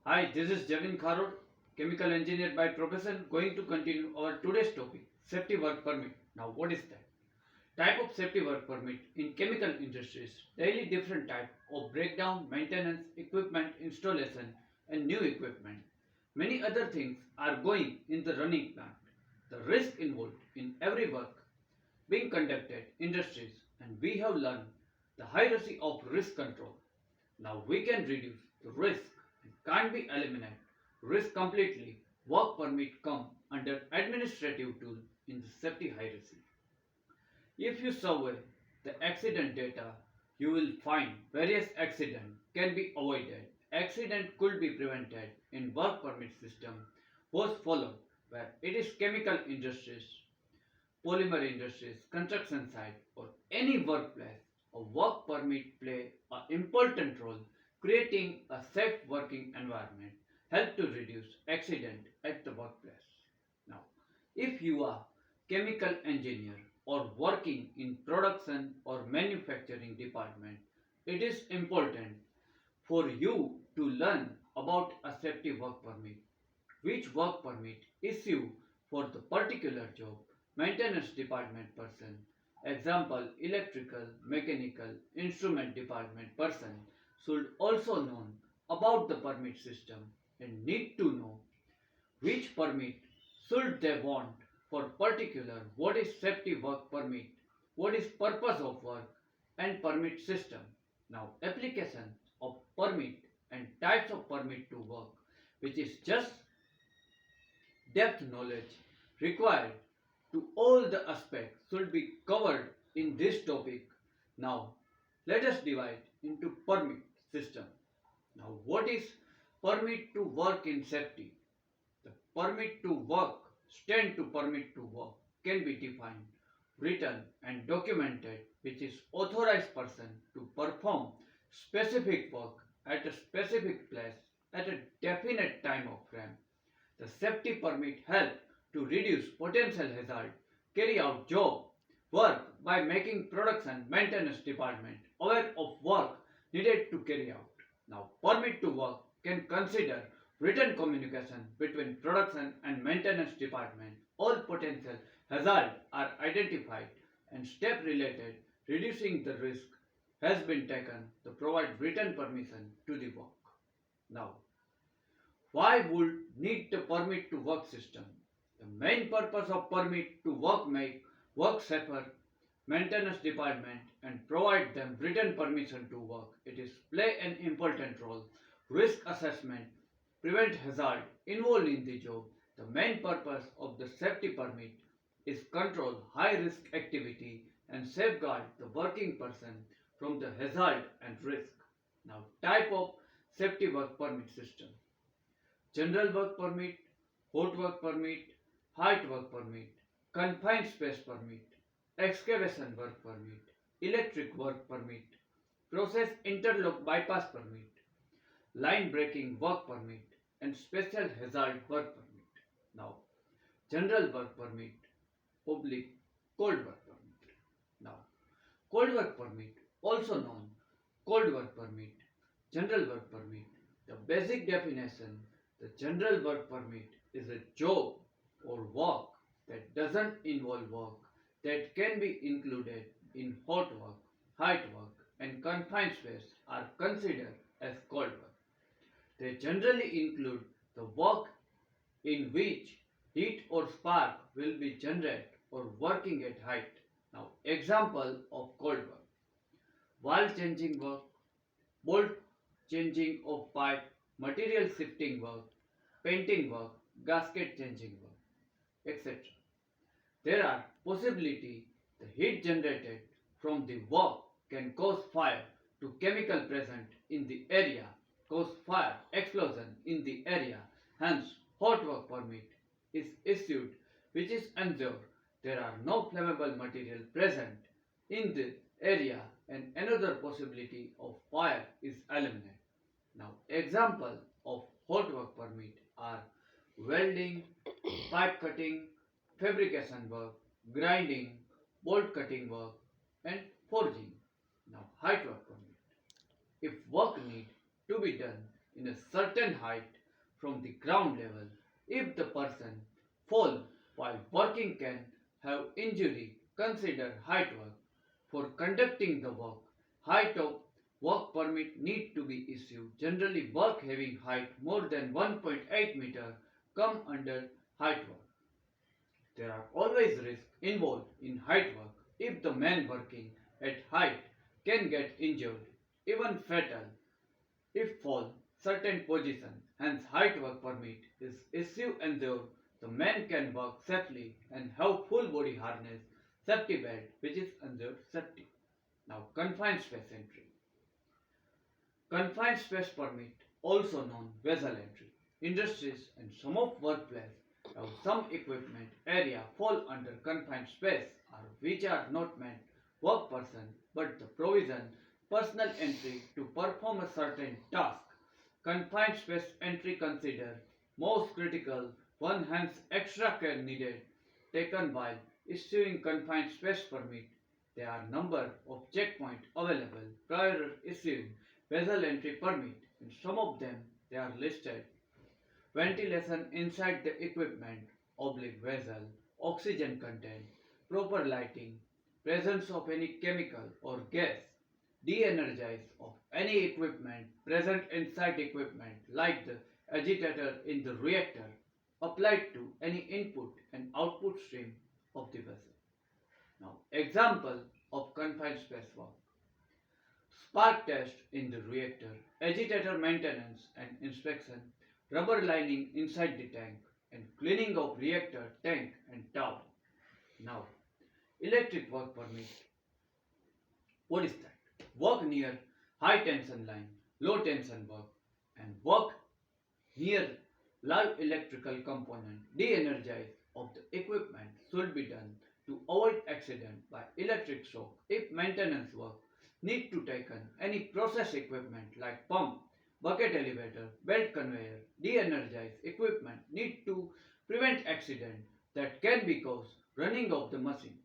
Hi, this is javinkharod, chemical engineer by profession, going to continue our today's topic, safety work permit. Now, what is that? Type of safety work permit in chemical industries, daily different type of breakdown, maintenance, equipment installation, and new equipment. Many other things are going in the running plant. The risk involved in every work being conducted industries, and we have learned the hierarchy of risk control. Now we can reduce the risk and can't be eliminate risk completely. Work permit come under administrative tool in the safety hierarchy. If you survey the accident data, you will find various accidents can be avoided. Accident could be prevented in work permit system was followed where it is chemical industries, polymer industries, construction site, or any workplace, a work permit play an important role creating a safe working environment, help to reduce accident at the workplace. Now, if you are chemical engineer or working in production or manufacturing department, it is important for you to learn about a safety work permit, which work permit issue for the particular job, maintenance department person, example electrical, mechanical, instrument department person should also know about the permit system and need to know which permit should they want for particular what is safety work permit, what is purpose of work and permit system. Now application of permit and types of permit to work, which is just depth knowledge required to all the aspects should be covered in this topic. Now, let us divide into permit system. Now, what is permit to work in safety? The permit to work, stand to permit to work, can be defined, written, and documented, which is authorized person to perform specific work at a specific place at a definite time of frame. The safety permit help to reduce potential hazard, carry out job work by making production maintenance department aware of work needed to carry out. Now, permit to work can consider written communication between production and maintenance department. All potential hazards are identified and step related reducing the risk has been taken to provide written permission to the work. Now, why would need the permit to work system? The main purpose of permit to work make work safer, maintenance department and provide them written permission to work. It is play an important role. Risk assessment, prevent hazard involved in the job. The main purpose of the safety permit is control high risk activity and safeguard the working person from the hazard and risk. Now type of safety work permit system. General work permit, hot work permit, height work permit, confined space permit, excavation work permit, electric work permit, process interlock bypass permit, line breaking work permit, and special hazard work permit. Now, general work permit, public cold work permit. Now, cold work permit, also known cold work permit, general work permit. The basic definition, the general work permit is a job or work that doesn't involve work that can be included in hot work, height work, and confined space are considered as cold work. They generally include the work in which heat or spark will be generated or working at height. Now, example of cold work: wall changing work, bolt changing of pipe, material shifting work, painting work, gasket changing work, etc. There are possibility the heat generated from the work can cause fire to chemical present in the area, cause fire explosion in the area. Hence, hot work permit is issued which is ensure there are no flammable material present in the area and another possibility of fire is eliminated. Now, example of hot work permit are welding, pipe cutting, fabrication work, grinding, bolt cutting work, and forging. Now, height work permit. If work need to be done in a certain height from the ground level. If the person fall while working can have injury, consider height work. For conducting the work, height of work permit need to be issued. Generally, work having height more than 1.8 meter come under height work. There are always risks involved in height work. If the man working at height can get injured, even fatal, if fall certain position. Hence, height work permit is issued ensure the man can work safely and have full body harness, safety belt, which is ensured safety. Now, confined space entry. Confined space permit, also known vessel entry. Industries and some of workplace have some equipment area fall under confined space or which are not meant work person but the provision personal entry to perform a certain task. Confined space entry considered most critical one hence extra care needed taken while issuing confined space permit. There are number of checkpoints available prior to issuing vessel entry permit. In some of them they are listed: ventilation inside the equipment, oblique vessel, oxygen content, proper lighting, presence of any chemical or gas, de-energize of any equipment present inside equipment like the agitator in the reactor, applied to any input and output stream of the vessel. Now, example of confined space work: spark test in the reactor, agitator maintenance and inspection, rubber lining inside the tank, and cleaning of reactor tank and tower. Now, electric work permit. What is that? Work near high tension line, low tension work, and work near live electrical component, de-energize of the equipment should be done to avoid accident by electric shock. If maintenance work need to taken any process equipment like pump, bucket elevator, belt conveyor, de-energize equipment need to prevent accident that can be caused running of the machine.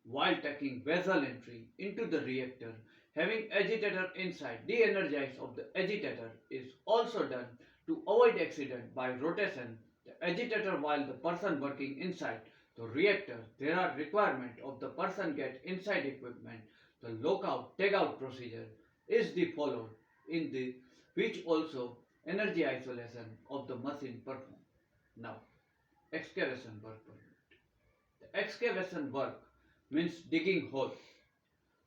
While taking vessel entry into the reactor, having agitator inside, de-energize of the agitator is also done to avoid accident by rotation the agitator while the person working inside the reactor. There are requirement of the person get inside equipment. The lockout takeout procedure is the followed in the which also energy isolation of the machine performed. Now, excavation work permit. The excavation work means digging hole,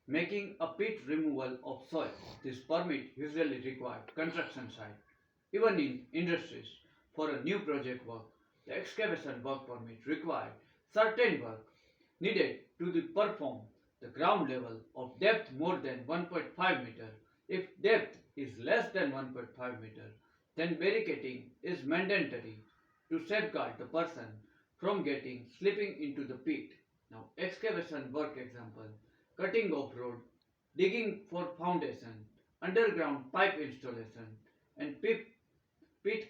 making a pit removal of soil. This permit usually required construction site. Even in industries, for a new project work, the excavation work permit required certain work needed to be performed the ground level of depth more than 1.5 meter. If depth is less than 1.5 meter, then barricading is mandatory to safeguard the person from getting slipping into the pit. Now, excavation work example: cutting of road, digging for foundation, underground pipe installation, and pit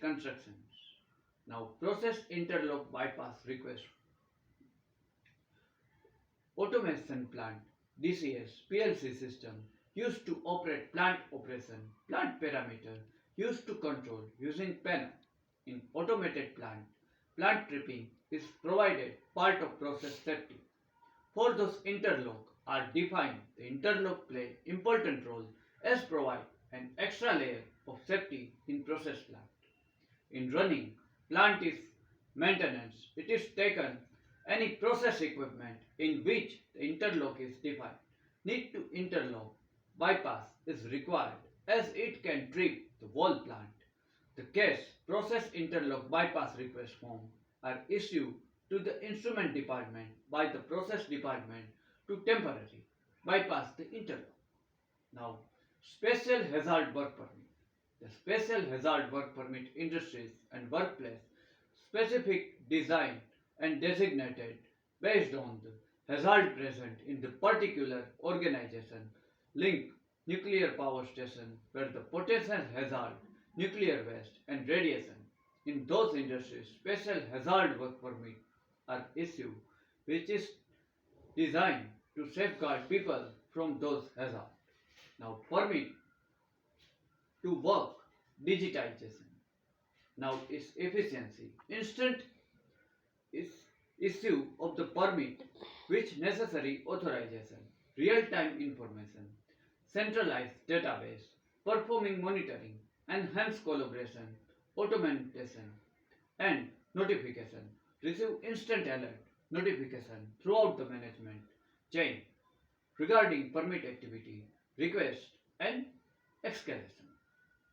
constructions. Now, process interlock bypass request. Automation plant, DCS, PLC system used to operate plant operation, plant parameter used to control using panel. In automated plant, plant tripping is provided part of process safety. For those interlock are defined, the interlock play important role as provide an extra layer of safety in process plant. In running, plant is maintenance. It is taken any process equipment in which the interlock is defined. Need to interlock bypass is required as it can trip the whole plant. The case process interlock bypass request form are issued to the instrument department by the process department to temporarily bypass the interlock. Now, special hazard work permit. The special hazard work permit industries and workplace specific design and designated based on the hazard present in the particular organization. Link nuclear power station where the potential hazard, nuclear waste and radiation. In those industries, special hazard work permit are issued which is designed to safeguard people from those hazards. Now, permit to work digitization. Now is efficiency. Instant is issue of the permit, which necessary authorization, real-time information, centralized database, performing monitoring, enhanced collaboration, automation, and notification. Receive instant alert notification throughout the management chain regarding permit activity, request, and escalation.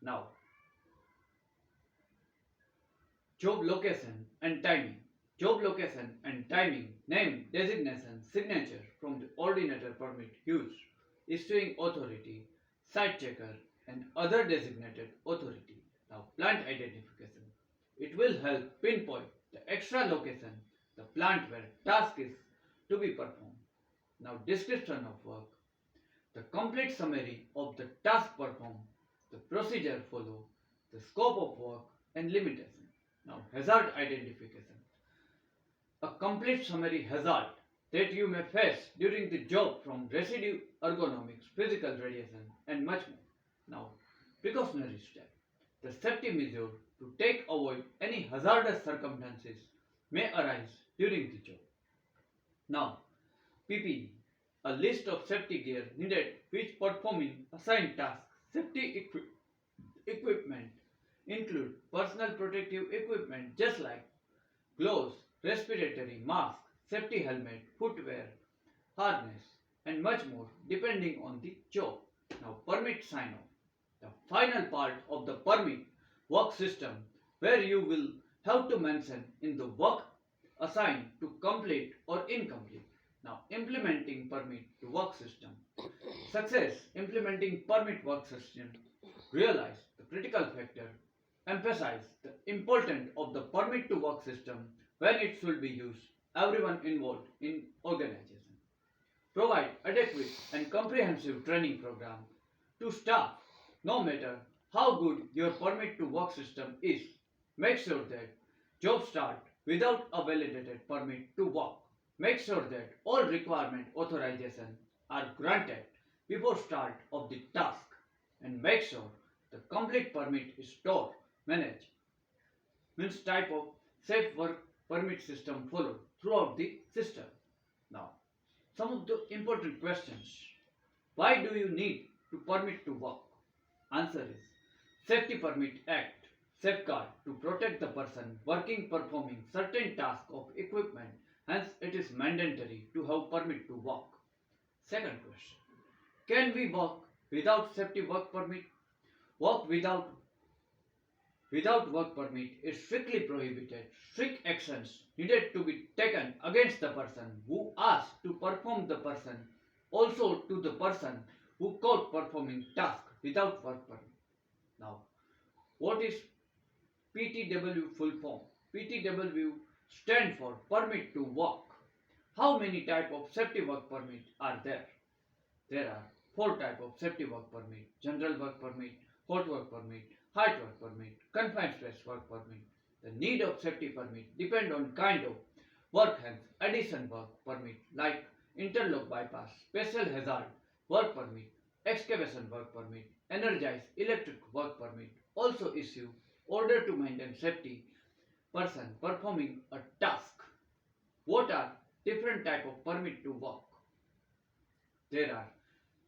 Now, job location and timing. Job location and timing, name, designation, signature from the ordinator permit use, issuing authority, site checker, and other designated authority. Now, plant identification. It will help pinpoint the extra location, the plant where task is to be performed. Now, description of work. The complete summary of the task performed, the procedure followed, the scope of work, and limitation. Now, hazard identification. A complete summary hazard that you may face during the job from residue, ergonomics, physical radiation, and much more. Now, precautionary step. The safety measure to take avoid any hazardous circumstances may arise during the job. Now, PPE, a list of safety gear needed which performing assigned tasks. Safety equipment include personal protective equipment just like gloves, respiratory mask, safety helmet, footwear, harness, and much more depending on the job. Now, permit sign off. The final part of the permit work system where you will have to mention in the work assigned to complete or incomplete. Now, implementing permit to work system. Success implementing permit work system. Realize the critical factor. Emphasize the importance of the permit to work system when it should be used. Everyone involved in organization. Provide adequate and comprehensive training program to staff. No matter how good your permit to work system is, make sure that job start without a validated permit to work. Make sure that all requirement authorization are granted before start of the task, and make sure the complete permit is stored, managed, means type of safe work permit system followed throughout the system. Now, some of the important questions. Why do you need to permit to work? Answer is Safety Permit Act safeguard to protect the person working performing certain tasks of equipment, hence it is mandatory to have permit to work. Second question. Can we work without safety work permit? Work without work permit is strictly prohibited. Strict actions needed to be taken against the person who asked to perform the person, also to the person who caught performing task without work permit. Now, what is PTW full form? PTW stand for permit to work. How many type of safety work permit are there? There are 4 type of safety work permit: general work permit, hot work permit, height work permit, confined space work permit. The need of safety permit depend on kind of work, hence addition work permit like interlock bypass, special hazard work permit, excavation work permit, energized electric work permit also issue order to maintain safety person performing a task. What are different type of permit to work? There are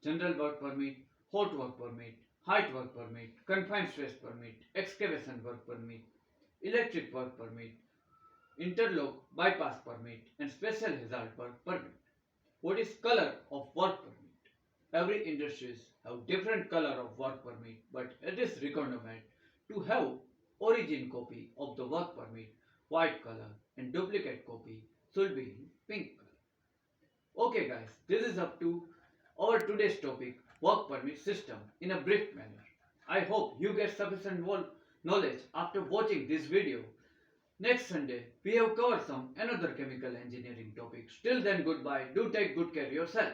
general work permit, hot work permit, height work permit, confined space permit, excavation work permit, electric work permit, interlock bypass permit, and special hazard work permit. What is color of work permit? Every industries have different color of work permit, but it is recommended to have origin copy of the work permit, white color, and duplicate copy should be in pink color. Okay guys, this is up to our today's topic, work permit system, in a brief manner. I hope you get sufficient knowledge after watching this video. Next Sunday, we have covered some another chemical engineering topics. Till then, goodbye. Do take good care of yourself.